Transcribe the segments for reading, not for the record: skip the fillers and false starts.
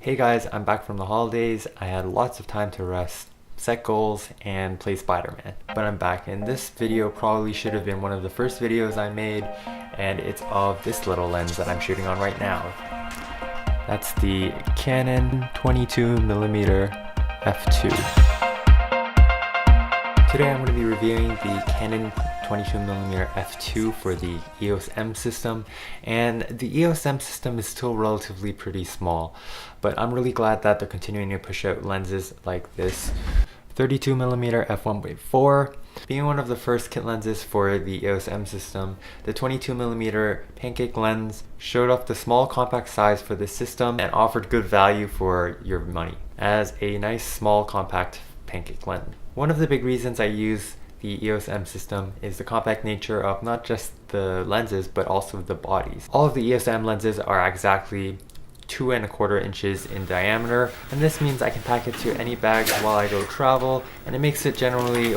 Hey guys, I'm back from the holidays. I had lots of time to rest, set goals, and play Spider-Man. But I'm back, and this video probably should have been one of the first videos I made, and it's of this little lens that I'm shooting on right now. That's the Canon 22mm f2. Today I'm going to be reviewing the Canon 22mm f2 for the EOS M system, and the EOS M system is still relatively pretty small, but I'm really glad that they're continuing to push out lenses like this 32mm f1.4. Being one of the first kit lenses for the EOS M system, the 22mm pancake lens showed off the small compact size for this system and offered good value for your money as a nice small compact pancake lens. One of the big reasons I use the EOS M system is the compact nature of not just the lenses but also the bodies. All of the EOS M lenses are exactly 2¼ inches in diameter, and this means I can pack it to any bag while I go travel, and it makes it generally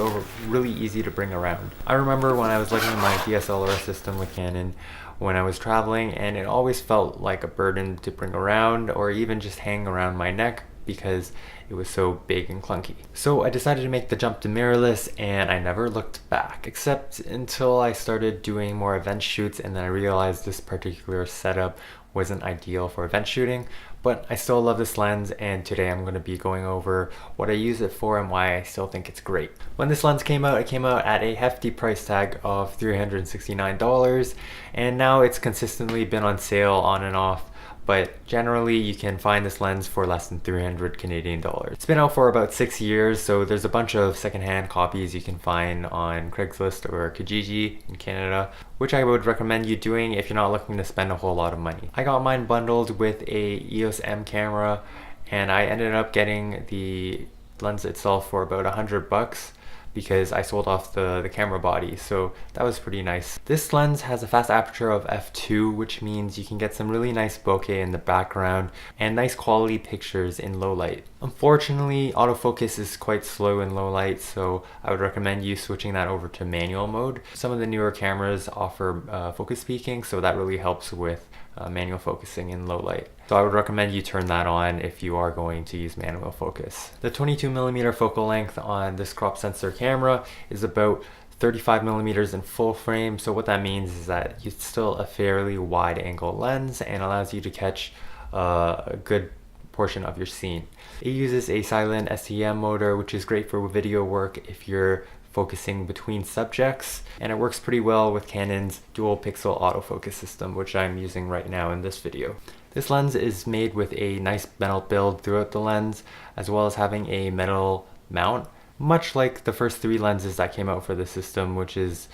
really easy to bring around. I remember when I was looking at my DSLR system with Canon when I was traveling, and it always felt like a burden to bring around or even just hang around my neck because it was so big and clunky. So I decided to make the jump to mirrorless, and I never looked back, except until I started doing more event shoots, and then I realized this particular setup wasn't ideal for event shooting. But I still love this lens, and today I'm going to be going over what I use it for and why I still think it's great. When this lens came out, it came out at a hefty price tag of $369, and now it's consistently been on sale on and off. But generally you can find this lens for less than 300 Canadian dollars. It's been out for about 6 years, so there's a bunch of secondhand copies you can find on Craigslist or Kijiji in Canada, which I would recommend you doing if you're not looking to spend a whole lot of money. I got mine bundled with a EOS M camera, and I ended up getting the lens itself for about $100 because I sold off the camera body, so that was pretty nice. This lens has a fast aperture of f2, which means you can get some really nice bokeh in the background and nice quality pictures in low light. Unfortunately, autofocus is quite slow in low light, so I would recommend you switching that over to manual mode. Some of the newer cameras offer focus peaking, so that really helps with manual focusing in low light. So I would recommend you turn that on if you are going to use manual focus. The 22mm focal length on this crop sensor camera is about 35mm in full frame. So what that means is that it's still a fairly wide angle lens and allows you to catch a good portion of your scene. It uses a silent SEM motor, which is great for video work if you're focusing between subjects, and it works pretty well with Canon's dual pixel autofocus system, which I'm using right now in this video. This lens is made with a nice metal build throughout the lens, as well as having a metal mount, much like the first 3 lenses that came out for the system, which is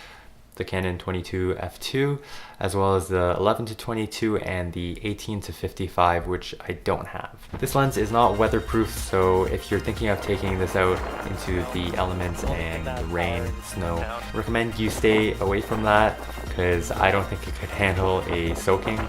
the Canon 22 f2, as well as the 11-22 and the 18-55, which I don't have. This lens is not weatherproof, so if you're thinking of taking this out into the elements and the rain, snow, I recommend you stay away from that because I don't think it could handle a soaking.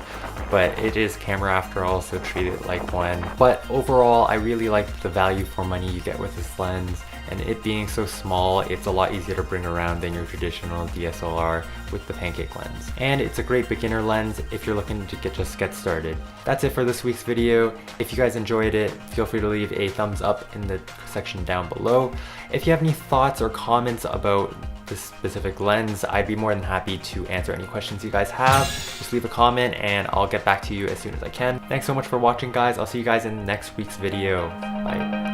But it is camera after all, so treat it like one. But overall, I really like the value for money you get with this lens, and it being so small, it's a lot easier to bring around than your traditional DSLR with the pancake lens. And it's a great beginner lens if you're looking to just get started. That's it for this week's video. If you guys enjoyed it, feel free to leave a thumbs up in the section down below. If you have any thoughts or comments about this specific lens, I'd be more than happy to answer any questions you guys have. Just leave a comment and I'll get back to you as soon as I can. Thanks so much for watching, guys. I'll see you guys in next week's video. Bye.